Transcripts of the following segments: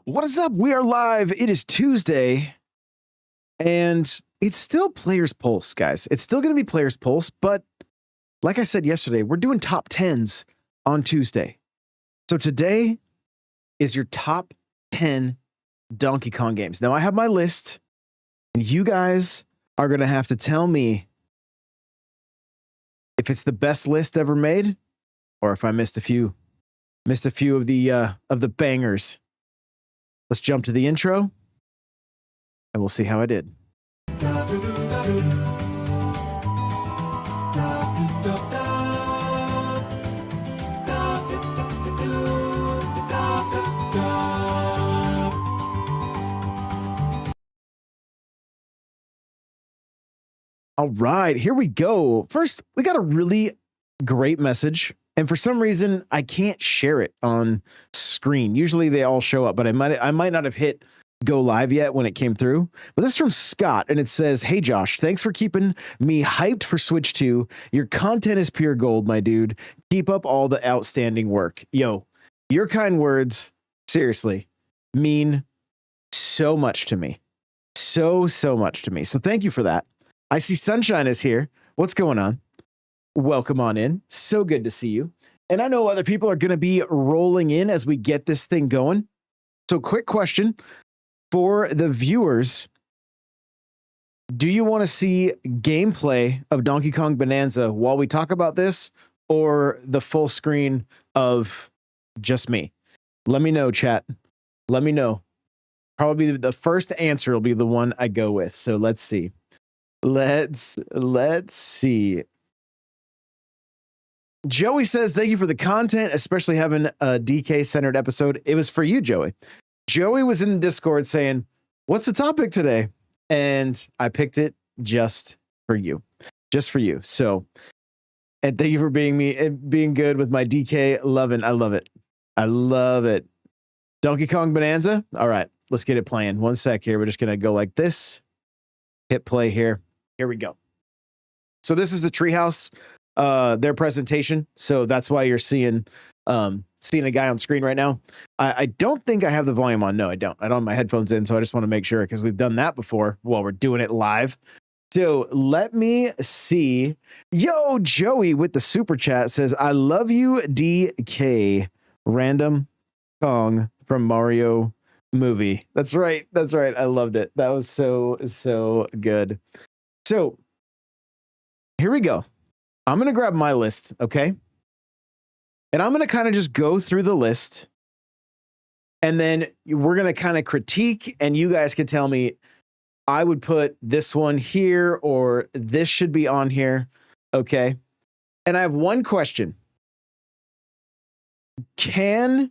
What is up? We are live. It is Tuesday, and it's still Players Pulse, guys. It's still going to be Players Pulse, but like I said yesterday, we're doing top 10s on Tuesday. So today is your top 10 Donkey Kong games. Now, I have my list, and you guys are going to have to tell me if it's the best list ever made, or if I missed a few of the bangers. Let's jump to the intro, and we'll see how I did. All right, here we go. First, we got a really great message, and for some reason, I can't share it on screen. Usually they all show up, but I might not have hit go live yet when it came through. But this is from Scott, and it says, "Hey Josh, thanks for keeping me hyped for Switch 2. Your content is pure gold, my dude. Keep up all the outstanding work." Yo, your kind words, seriously, mean so much to me. So much to me. So thank you for that. I see Sunshine is here. What's going on? Welcome on in. So good to see you. And I know other people are going to be rolling in as we get this thing going. So quick question for the viewers. Do you want to see gameplay of Donkey Kong Bonanza while we talk about this, or the full screen of just me? Let me know, chat. Let me know. Probably the first answer will be the one I go with. So let's see. Let's see. Joey says, "Thank you for the content, especially having a DK centered episode." It was for you, Joey. Joey was in the Discord saying, "What's the topic today?" And I picked it just for you. Just for you. So, and thank you for being good with my DK loving. I love it. I love it. Donkey Kong Bonanza. All right, let's get it playing. One sec here. We're just going to go like this. Hit play here. Here we go. So this is the Treehouse, their presentation. So that's why you're seeing a guy on screen right now. I don't think I have the volume on. No, I don't. I don't have my headphones in, so I just want to make sure, because we've done that before while we're doing it live. So let me see. Yo, Joey with the super chat says, "I love you, DK. Random song from Mario movie." That's right. That's right. I loved it. That was so good. So here we go. I'm going to grab my list, okay? And I'm going to kind of just go through the list, and then we're going to kind of critique, and you guys can tell me, I would put this one here, or this should be on here, okay? And I have one question. Can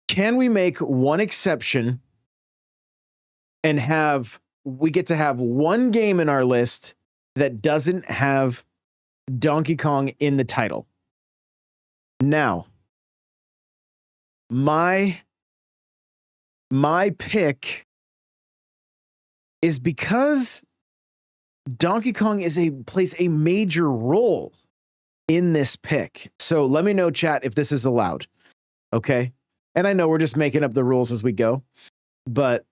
we make one exception and we get to have one game in our list that doesn't have Donkey Kong in the title? Now, my pick is because Donkey Kong plays a major role in this pick. So let me know, chat, if this is allowed. Okay? And I know we're just making up the rules as we go, but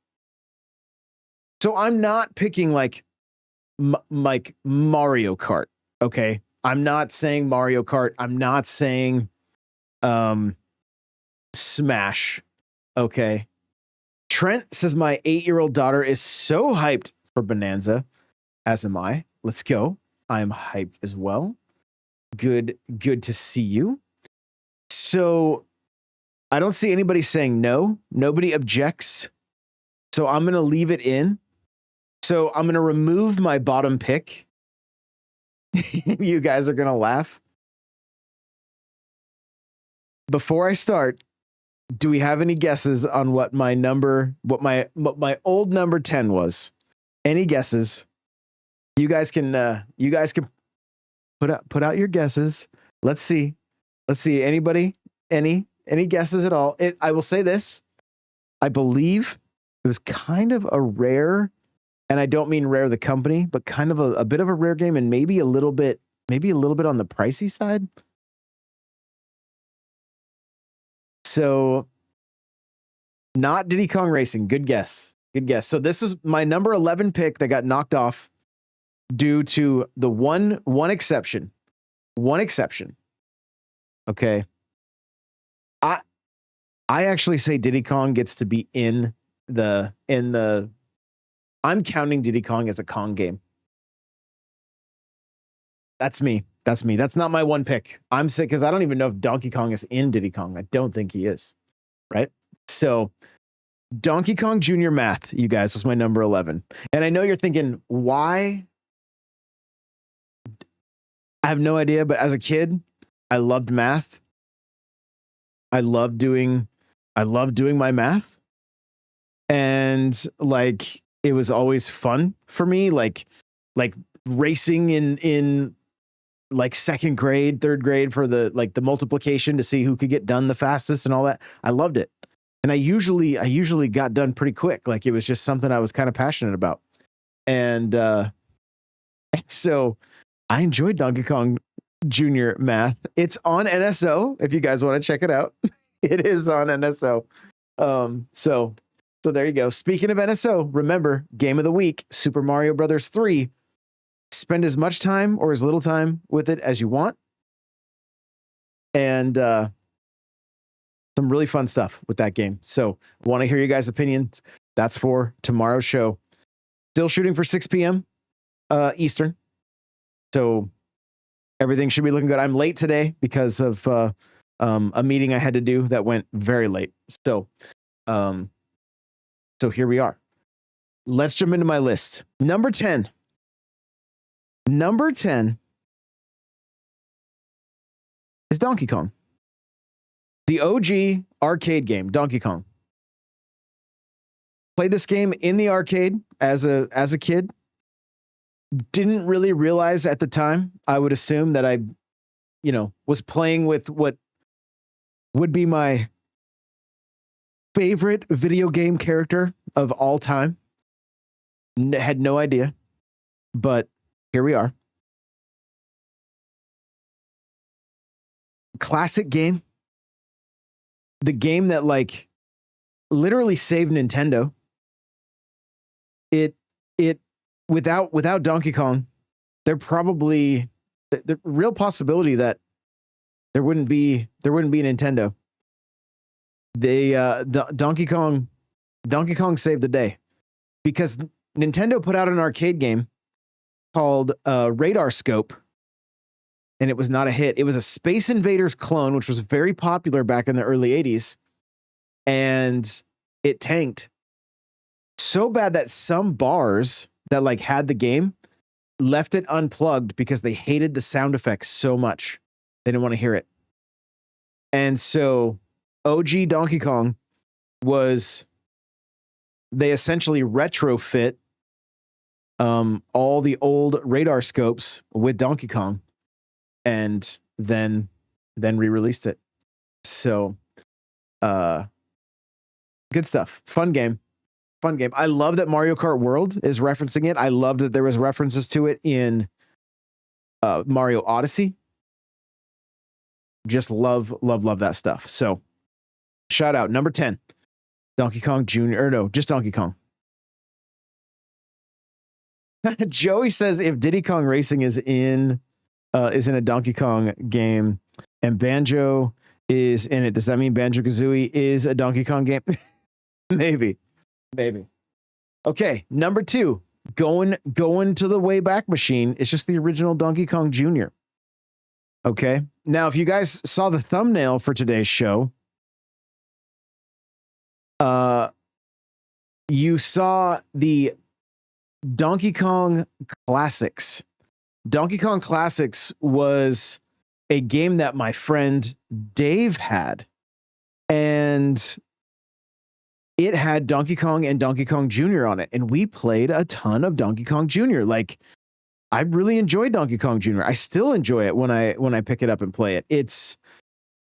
so I'm not picking like Mario Kart. Okay? I'm not saying Mario Kart. I'm not saying Smash. Okay? Trent says, "My 8-year-old daughter is so hyped for Bonanza, as am I." Let's go. I am hyped as well. Good to see you. So I don't see anybody saying no. Nobody objects. So I'm going to leave it in. So I'm going to remove my bottom pick. You guys are going to laugh. Before I start, do we have any guesses on what my old number 10 was? Any guesses? You guys can put out your guesses. Let's see. Anybody? Any guesses at all? I will say this. I believe it was kind of a rare, and I don't mean Rare the company, but kind of a bit of a rare game, and maybe a little bit on the pricey side. So Not Diddy Kong Racing. Good guess. Good guess. So this is my number 11 pick that got knocked off due to the one exception. One exception. Okay. I actually say Diddy Kong gets to be in the I'm counting Diddy Kong as a Kong game. That's me. That's me. That's not my one pick. I'm sick because I don't even know if Donkey Kong is in Diddy Kong. I don't think he is. Right? So Donkey Kong Jr. Math, you guys, was my number 11. And I know you're thinking, why? I have no idea, but as a kid, I loved math. I loved doing my math. And like it was always fun for me, like racing in like second grade, third grade for the multiplication to see who could get done the fastest and all that. I loved it. And I usually got done pretty quick. Like it was just something I was kind of passionate about. And so I enjoyed Donkey Kong Jr. Math. It's on NSO if you guys want to check it out. It is on NSO. So there you go. Speaking of NSO, remember, game of the week, Super Mario Brothers 3. Spend as much time or as little time with it as you want. And some really fun stuff with that game. So I want to hear you guys' opinions. That's for tomorrow's show. Still shooting for 6 p.m. Eastern. So everything should be looking good. I'm late today because of a meeting I had to do that went very late. So here we are. Let's jump into my list. Number 10. Number 10 is Donkey Kong. The OG arcade game, Donkey Kong. Played this game in the arcade as a kid. Didn't really realize at the time. I would assume that I, was playing with what would be my favorite video game character of all time. Had no idea, but here we are. Classic game. The game that literally saved Nintendo. It without Donkey Kong, the real possibility that there wouldn't be Nintendo. Donkey Kong saved the day because Nintendo put out an arcade game called Radar Scope, and it was not a hit. It was a Space Invaders clone, which was very popular back in the early 80s, and it tanked so bad that some bars that had the game left it unplugged because they hated the sound effects so much. They didn't want to hear it. And so OG Donkey Kong they essentially retrofit all the old radar scopes with Donkey Kong and then re-released it. So good stuff. Fun game. I love that Mario Kart World is referencing it. I love that there was references to it in Mario Odyssey. Just love that stuff. So shout out. Number 10, Donkey Kong Jr. Or no, just Donkey Kong. Joey says if Diddy Kong Racing is in a Donkey Kong game and Banjo is in it, does that mean Banjo-Kazooie is a Donkey Kong game? Maybe. Okay, number 2, going to the Wayback Machine. It's just the original Donkey Kong Jr. Okay, now if you guys saw the thumbnail for today's show, you saw the Donkey Kong Classics. Donkey Kong Classics was a game that my friend Dave had, and it had Donkey Kong and Donkey Kong Jr. on it, and we played a ton of Donkey Kong Jr. I really enjoyed Donkey Kong Jr. I still enjoy it when I pick it up and play it. It's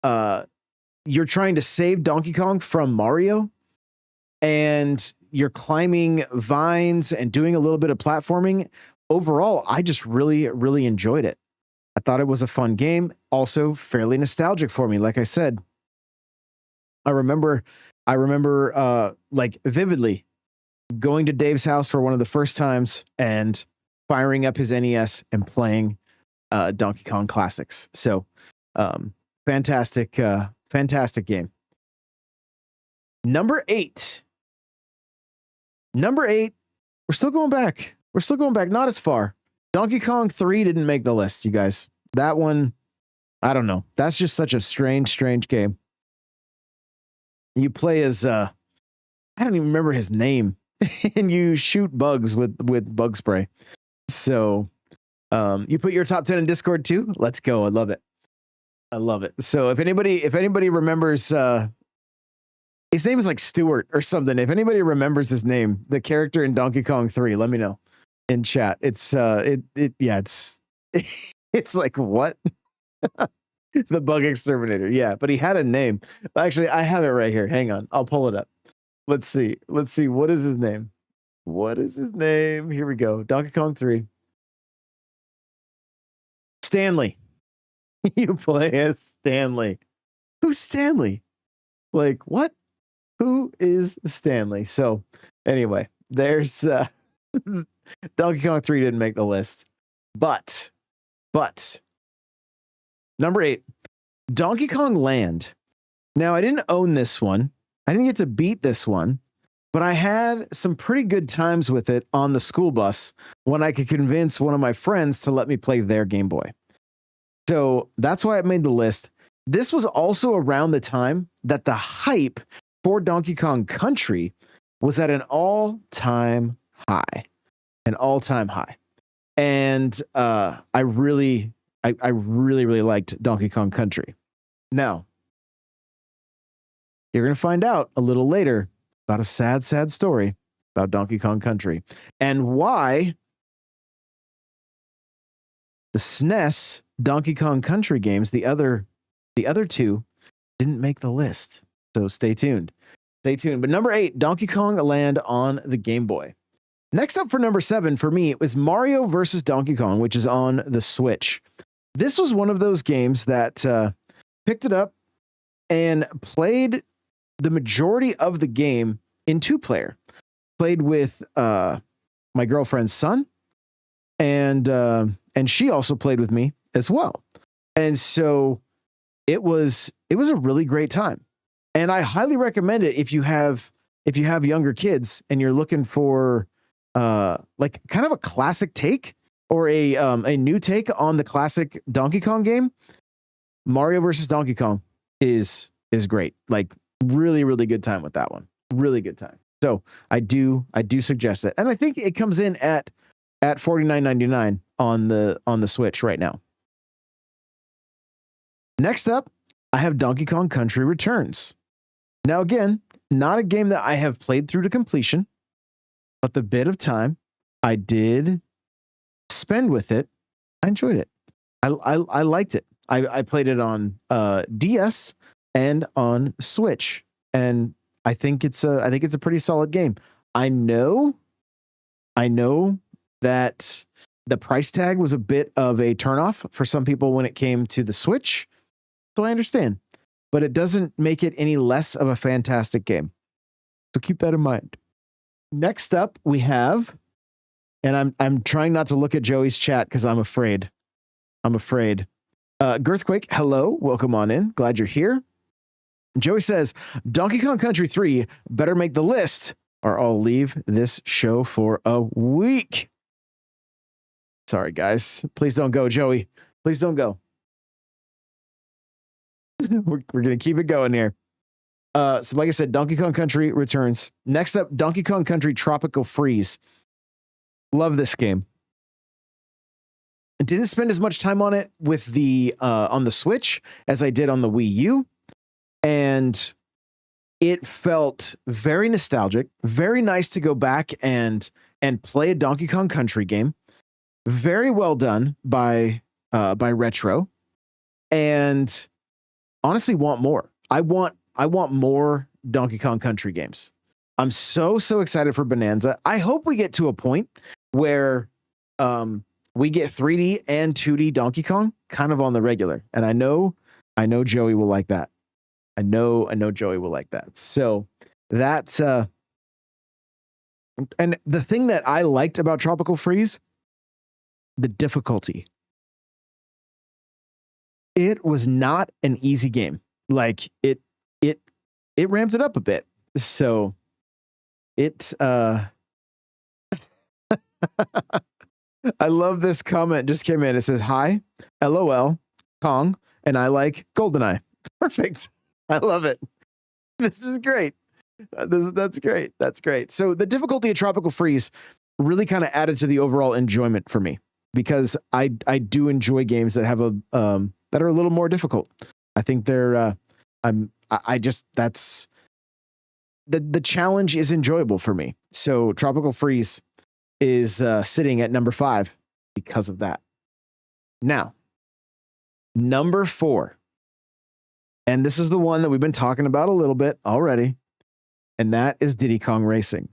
you're trying to save Donkey Kong from Mario, and you're climbing vines and doing a little bit of platforming. Overall, I just really, really enjoyed it. I thought it was a fun game. Also fairly nostalgic for me. Like I said, I remember I remember like vividly going to Dave's house for one of the first times and firing up his NES and playing Donkey Kong Classics. So fantastic, fantastic game. Number eight. We're still going back. Not as far. Donkey Kong 3 didn't make the list, you guys. That one, I don't know. That's just such a strange game. You play as I don't even remember his name, and you shoot bugs with bug spray. So you put your top 10 in Discord too. Let's go. I love it. So if anybody remembers, his name is like Stuart or something. If anybody remembers his name, the character in Donkey Kong 3, let me know in chat. It's it's like, what? The bug exterminator. Yeah, but he had a name. Actually, I have it right here. Hang on. I'll pull it up. Let's see. What is his name? Here we go. Donkey Kong 3. Stanley. You play as Stanley. Who's Stanley? Like, what? Who is Stanley? So anyway, there's Donkey Kong 3 didn't make the list. But number 8, Donkey Kong Land. Now, I didn't own this one. I didn't get to beat this one, but I had some pretty good times with it on the school bus when I could convince one of my friends to let me play their Game Boy. So that's why it made the list. This was also around the time that the hype for Donkey Kong Country was at an all-time high. And I really liked Donkey Kong Country. Now, you're going to find out a little later about a sad story about Donkey Kong Country and why the SNES Donkey Kong Country games, the other two, didn't make the list. So stay tuned. But number 8, Donkey Kong Land on the Game Boy. Next up for number 7 for me, it was Mario versus Donkey Kong, which is on the Switch. This was one of those games that picked it up and played the majority of the game in 2-player. Played with my girlfriend's son, and she also played with me as well. And so it was a really great time. And I highly recommend it if you have younger kids and you're looking for like kind of a classic take or a new take on the classic Donkey Kong game. Mario versus Donkey Kong is great. Like really good time with that one. Really good time. So I do suggest it. And I think it comes in at $49.99 on the Switch right now. Next up, I have Donkey Kong Country Returns. Now, again, not a game that I have played through to completion, but the bit of time I did spend with it, I enjoyed it. I liked it. I played it on DS and on Switch, and I think it's a pretty solid game. I know that the price tag was a bit of a turnoff for some people when it came to the Switch, so I understand. But it doesn't make it any less of a fantastic game. So keep that in mind. Next up, we have, and I'm trying not to look at Joey's chat because I'm afraid. Girthquake, hello, welcome on in. Glad you're here. Joey says, Donkey Kong Country 3 better make the list or I'll leave this show for a week. Sorry, guys. Please don't go, Joey. Please don't go. We're going to keep it going here. So like I said, Donkey Kong Country Returns. Next up, Donkey Kong Country Tropical Freeze. Love this game. I didn't spend as much time on it with the on the Switch as I did on the Wii U. And it felt very nostalgic, very nice to go back and play a Donkey Kong Country game. Very well done by Retro. And honestly want more. I want more Donkey Kong Country games. I'm so excited for Bonanza. I hope we get to a point where we get 3D and 2D Donkey Kong kind of on the regular. And I know Joey will like that. I know Joey will like that. So That's and the thing that I liked about Tropical Freeze, the difficulty. It was not an easy game. Like it ramped it up a bit. So it I love this comment just came in. It says, "Hi, LOL, Kong, and I like GoldenEye." Perfect. I love it. This is great. That's great. That's great. So the difficulty of Tropical Freeze really kind of added to the overall enjoyment for me because I do enjoy games that have a that are a little more difficult. I think they're I just that's the challenge is enjoyable for me. So Tropical Freeze is sitting at number 5 because of that. Now, number 4. And this is the one that we've been talking about a little bit already. And that is Diddy Kong Racing.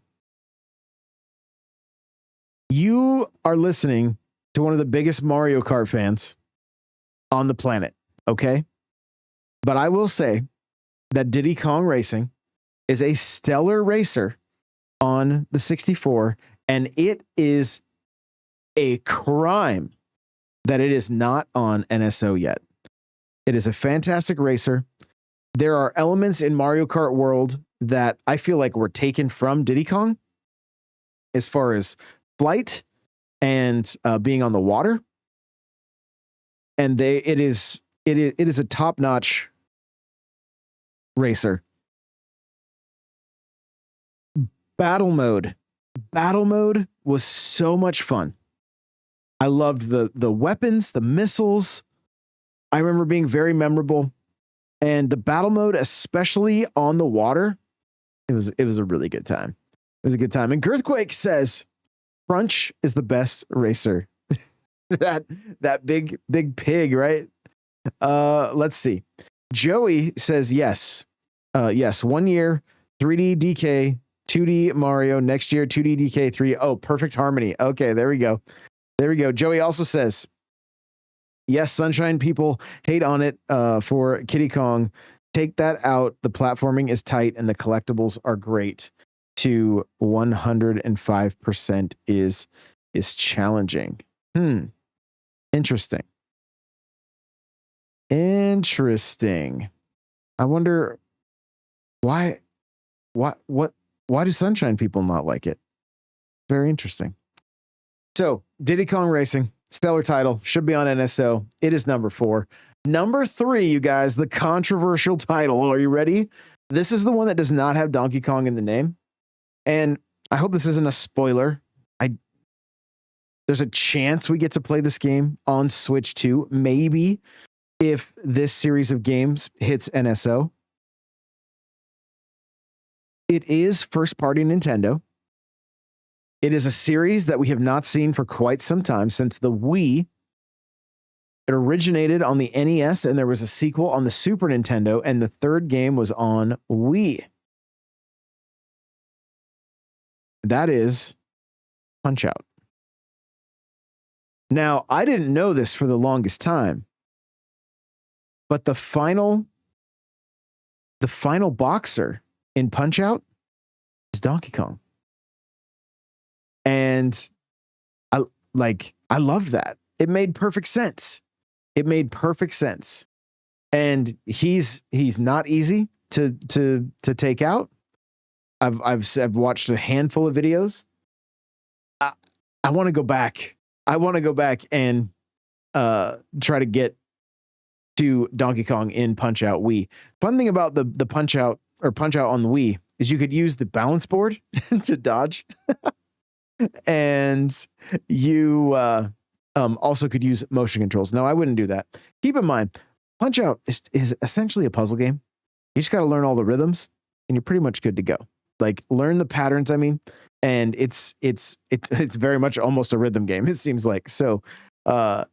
You are listening to one of the biggest Mario Kart fans on the planet, okay? But I will say that Diddy Kong Racing is a stellar racer on the 64, and it is a crime that it is not on NSO yet. It is a fantastic racer. There are elements in Mario Kart World that I feel like were taken from Diddy Kong as far as flight and being on the water. And it is a top-notch racer. Battle mode was so much fun. I loved the weapons, the missiles. I remember being very memorable. And the battle mode, especially on the water, it was a really good time. It was a good time. And Girthquake says, Crunch is the best racer. that big pig, right? Let's see. Joey says yes. Yes, 1 year, 3D DK, 2D Mario, next year, 2D DK, 3D. Oh, perfect harmony. Okay, there we go. There we go. Joey also says, yes, Sunshine people hate on it for Kiddy Kong. Take that out. The platforming is tight and the collectibles are great. To 105% is challenging. Interesting. I wonder why do Sunshine people not like it? Very interesting. So, Diddy Kong Racing, stellar title, should be on NSO. It is number 4. Number 3, you guys, the controversial title. Are you ready? This is the one that does not have Donkey Kong in the name. And I hope this isn't a spoiler. There's a chance we get to play this game on Switch 2, maybe, if this series of games hits NSO. It is first-party Nintendo. It is a series that we have not seen for quite some time, since the Wii. It originated on the NES, and there was a sequel on the Super Nintendo, and the third game was on Wii. That is Punch-Out. Now, I didn't know this for the longest time, but the final boxer in Punch-Out is Donkey Kong. And I love that. It made perfect sense. And he's not easy to take out. I've watched a handful of videos. I want to go back. I want to go back and try to get to Donkey Kong in Punch-Out Wii. Fun thing about the Punch-Out on the Wii is you could use the balance board to dodge. And you also could use motion controls. No, I wouldn't do that. Keep in mind, Punch-Out is essentially a puzzle game. You just got to learn all the rhythms, and you're pretty much good to go. Like, learn the patterns, I mean, and it's very much almost a rhythm game, it seems like. So, Punch-Out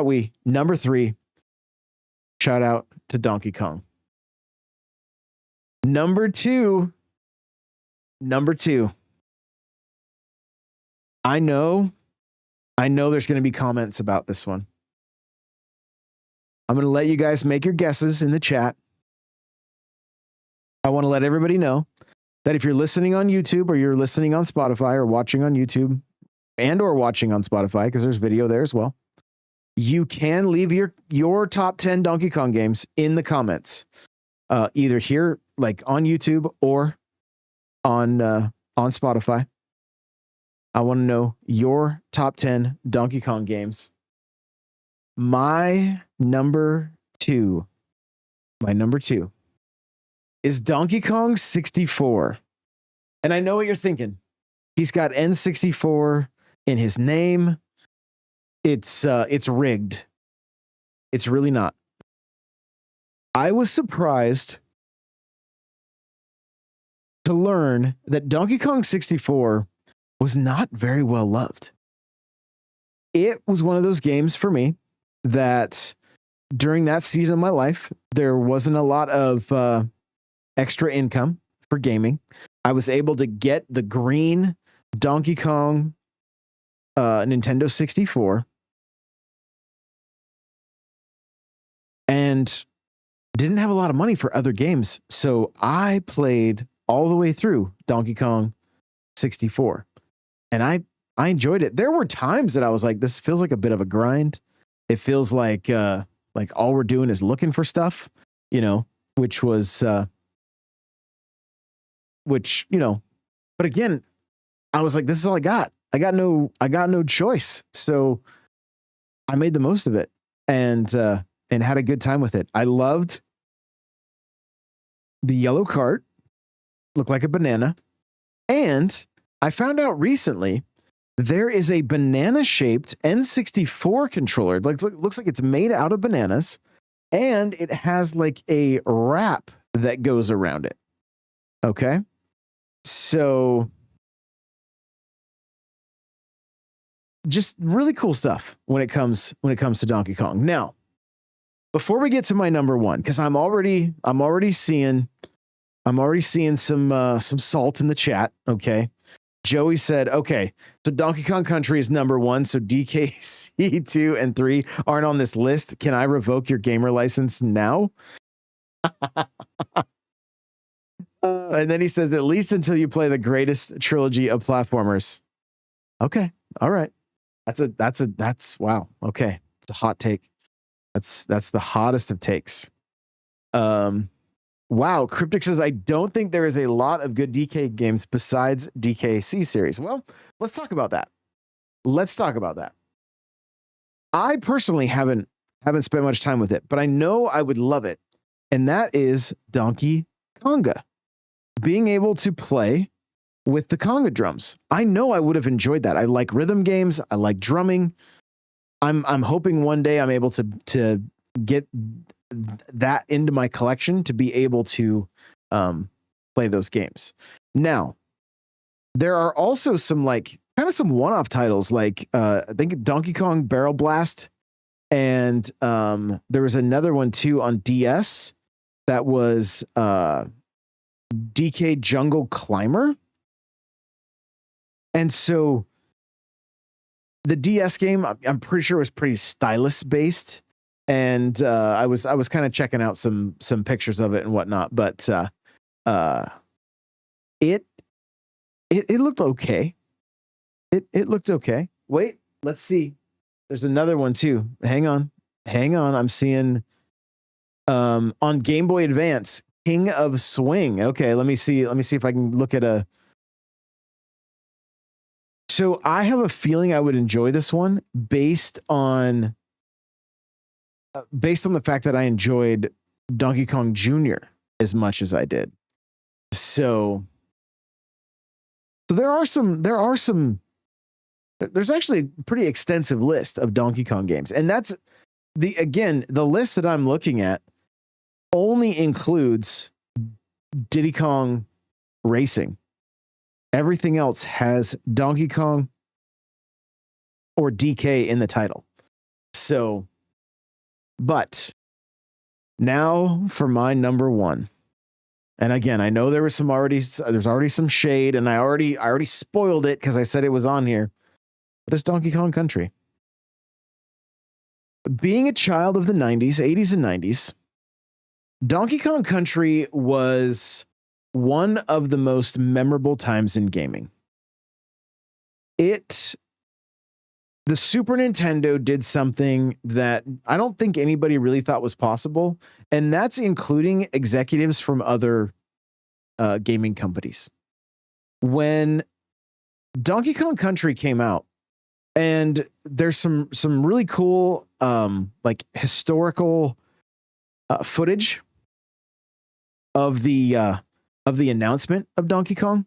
Wii, number 3. Shout out to Donkey Kong. Number two. I know there's going to be comments about this one. I'm going to let you guys make your guesses in the chat. I want to let everybody know that if you're listening on YouTube or you're listening on Spotify or watching on YouTube and or watching on Spotify, because there's video there as well, you can leave your top 10 Donkey Kong games in the comments, either here, like on YouTube, or on Spotify. I want to know your top 10 Donkey Kong games. My number two is Donkey Kong 64. And I know what you're thinking. He's got N64 in his name. It's rigged. It's really not. I was surprised to learn that Donkey Kong 64 was not very well loved. It was one of those games for me that during that season of my life, there wasn't a lot of extra income for gaming. I was able to get the green Donkey Kong Nintendo 64 and didn't have a lot of money for other games. So I played all the way through Donkey Kong 64 and I enjoyed it. There were times that I was like, this feels like a bit of a grind. It feels like all we're doing is looking for stuff, which was, but again, I was like, this is all I got. I got no choice. So I made the most of it and had a good time with it. I loved the yellow cart, looked like a banana. And I found out recently there is a banana shaped N64 controller. Looks like it's made out of bananas and it has like a wrap that goes around it. Okay. So just really cool stuff when it comes to Donkey Kong. Now, before we get to my number one, because I'm already seeing some salt in the chat. Okay. Joey said, okay, so Donkey Kong Country is number one. So DKC 2 and 3 aren't on this list. Can I revoke your gamer license now? And then he says, at least until you play the greatest trilogy of platformers. Okay. All right. That's wow. Okay. It's a hot take. That's the hottest of takes. Wow. Cryptic says, I don't think there is a lot of good DK games besides DKC series. Well, let's talk about that. I personally haven't spent much time with it, but I know I would love it. And that is Donkey Konga. Being able to play with the conga drums. I know I would have enjoyed that. I like rhythm games. I like drumming. I'm hoping one day I'm able to get that into my collection to be able to play those games. Now, there are also some some one-off titles like I think Donkey Kong Barrel Blast, and there was another one too on DS that was DK Jungle Climber. And so the DS game, I'm pretty sure was pretty stylus based. And I was kind of checking out some pictures of it and whatnot, but it looked okay. It looked okay. Wait, let's see. There's another one too. Hang on. I'm seeing on Game Boy Advance, King of Swing. Okay, let me see if I can look at a. So I have a feeling I would enjoy this one based on the fact that I enjoyed Donkey Kong Jr. as much as I did. So there's actually a pretty extensive list of Donkey Kong games. And that's the list that I'm looking at only includes Diddy Kong Racing. Everything else has Donkey Kong or DK in the title. So, but now for my number one. And again, I know there's already some shade, and I already spoiled it because I said it was on here. But it's Donkey Kong Country. Being a child of the 90s, 80s and 90s, Donkey Kong Country was one of the most memorable times in gaming. The Super Nintendo did something that I don't think anybody really thought was possible, and that's including executives from other gaming companies. When Donkey Kong Country came out, and there's some really cool like historical footage of the announcement of Donkey Kong.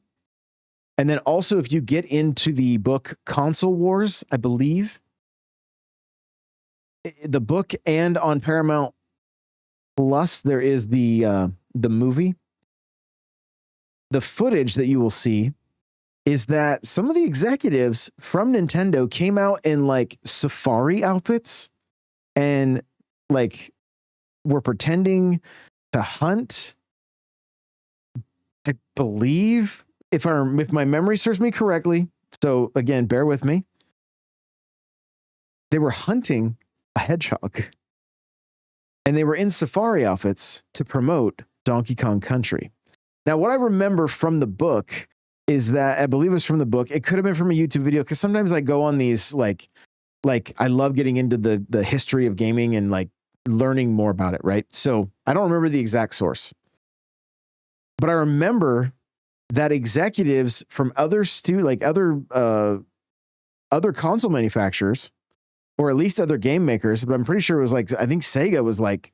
And then also, if you get into the book Console Wars, I believe, the book, and on Paramount Plus, there is the movie. The footage that you will see is that some of the executives from Nintendo came out in like safari outfits and like were pretending to hunt. I believe, if my memory serves me correctly, so again, bear with me, they were hunting a hedgehog, and they were in safari outfits to promote Donkey Kong Country. Now, what I remember from the book is that, I believe it was from the book. It could have been from a YouTube video, because sometimes I go on these like I love getting into the history of gaming and like learning more about it, right? So I don't remember the exact source, but I remember that executives from other console manufacturers, or at least other game makers, but I'm pretty sure it was like, I think Sega was like,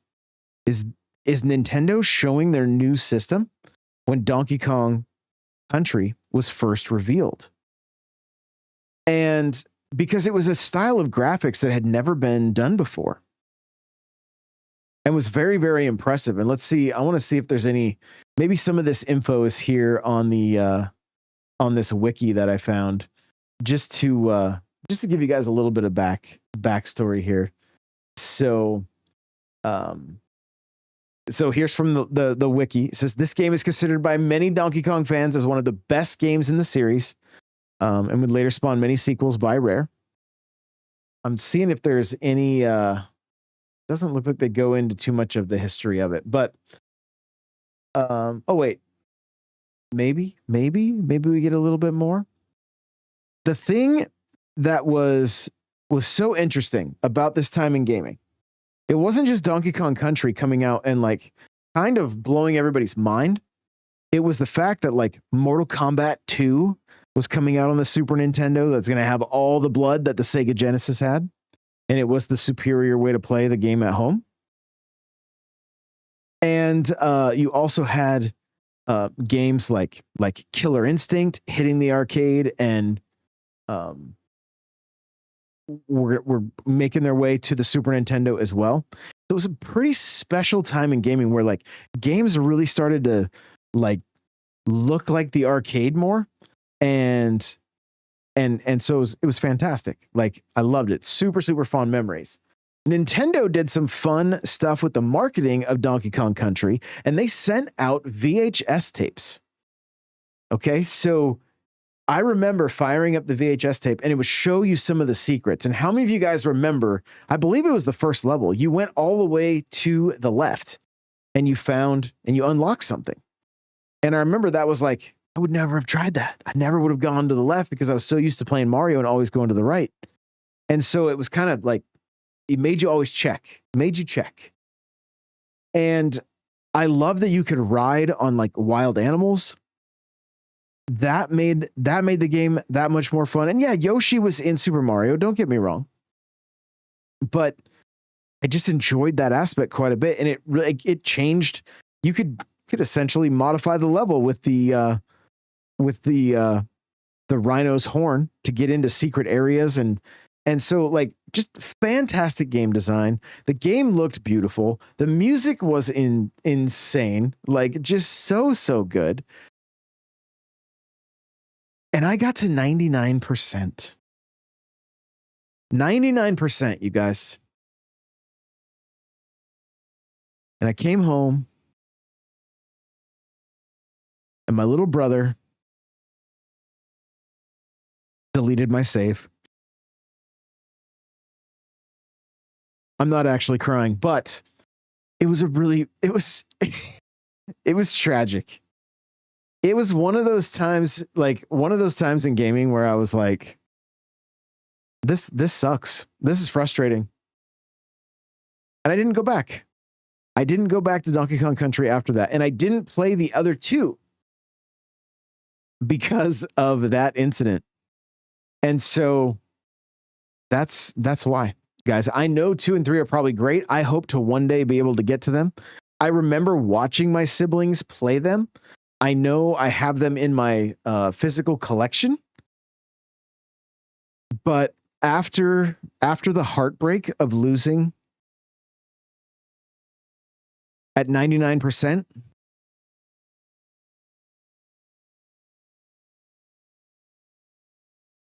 is Nintendo showing their new system when Donkey Kong Country was first revealed? And because it was a style of graphics that had never been done before, and was very, very impressive. And let's see, I want to see if there's maybe some of this info is here on on this wiki that I found, just to give you guys a little bit of backstory here. So here's from the wiki. It says, this game is considered by many Donkey Kong fans as one of the best games in the series, and would later spawn many sequels by Rare. I'm seeing if there's any doesn't look like they go into too much of the history of it, but oh wait, maybe we get a little bit more. The thing that was so interesting about this time in gaming, it wasn't just Donkey Kong Country coming out and like kind of blowing everybody's mind. It was the fact that like Mortal Kombat 2 was coming out on the Super Nintendo, that's going to have all the blood that the Sega Genesis had, and it was the superior way to play the game at home. And you also had games like Killer Instinct hitting the arcade, and were making their way to the Super Nintendo as well. It was a pretty special time in gaming where like games really started to like look like the arcade more, and so it was fantastic. Like, I loved it. Super fond memories. Nintendo did some fun stuff with the marketing of Donkey Kong Country, and they sent out VHS tapes. Okay, so I remember firing up the VHS tape, and it would show you some of the secrets. And how many of you guys remember, I believe it was the first level, you went all the way to the left and you unlocked something. And I remember that was like, I would never have tried that. I never would have gone to the left because I was so used to playing Mario and always going to the right. And so it was kind of like, it made you always check, And I love that you could ride on like wild animals. That made the game that much more fun. And yeah, Yoshi was in Super Mario, don't get me wrong, but I just enjoyed that aspect quite a bit. And it changed. You could essentially modify the level with the rhino's horn to get into secret areas, and so like just fantastic game design. The game looked beautiful. The music was insane, like just so good. And I got to 99%. 99%, you guys. And I came home, and my little brother deleted my save. I'm not actually crying, but it was tragic. it was one of those times, in gaming where I was like, this sucks. This is frustrating. And I didn't go back. I didn't go back to Donkey Kong Country after that. And I didn't play the other two because of that incident. And so that's why, guys. I know 2 and 3 are probably great. I hope to one day be able to get to them. I remember watching my siblings play them. I know I have them in my physical collection. But after the heartbreak of losing at 99%,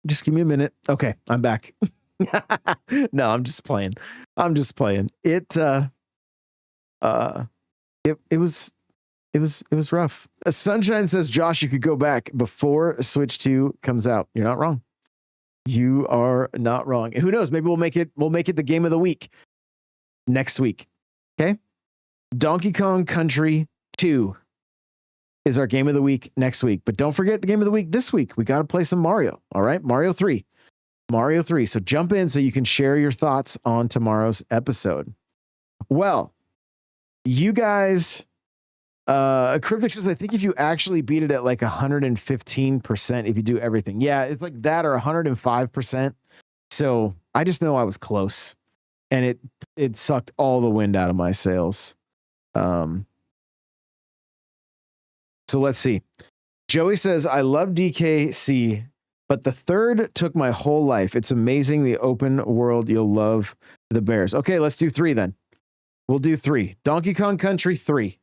just give me a minute. Okay, I'm back. No, I'm just playing. It was rough. Sunshine says, Josh, you could go back before Switch 2 comes out. You're not wrong. You are not wrong. Who knows? Maybe we'll make it the game of the week next week. Okay? Donkey Kong Country 2 is our game of the week next week. But don't forget the game of the week this week. We got to play some Mario. All right? Mario 3. So jump in so you can share your thoughts on tomorrow's episode. Well, you guys, Cryptic says, I think if you actually beat it at like 115%, if you do everything. Yeah, it's like that or 105%. So I just know I was close and it sucked all the wind out of my sails. So let's see. Joey says, I love DKC, but the third took my whole life. It's amazing the open world. You'll love the bears. Okay, let's do 3 then. We'll do 3. Donkey Kong Country 3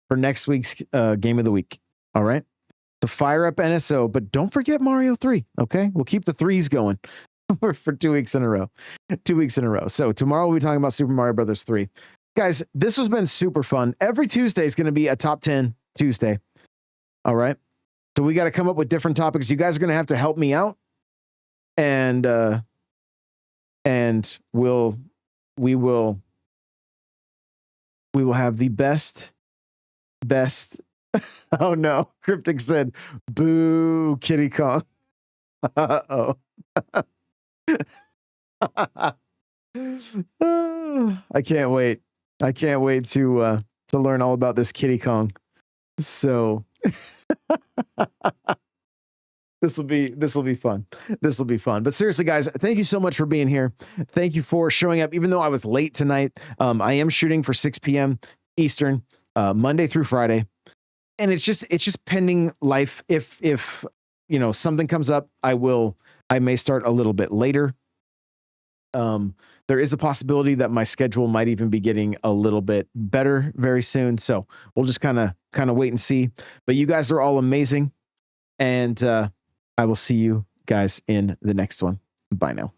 for next week's game of the week. All right. So fire up NSO, but don't forget Mario 3. Okay. We'll keep the 3s going for 2 weeks in a row. 2 weeks in a row. So tomorrow we'll be talking about Super Mario Brothers 3. Guys, this has been super fun. Every Tuesday is going to be a top 10 Tuesday. All right. So we got to come up with different topics. You guys are going to have to help me out. And we will have the best. Oh no. Cryptic said, boo, Kitty Kong. Uh-oh. I can't wait. To learn all about this Kitty Kong. So this will be fun. But seriously, guys, thank you so much for being here. Thank you for showing up. Even though I was late tonight, I am shooting for 6 p.m. Eastern, Monday through Friday. And it's just pending life. If something comes up, I may start a little bit later. There is a possibility that my schedule might even be getting a little bit better very soon. So we'll just kind of wait and see. But you guys are all amazing. And I will see you guys in the next one. Bye now.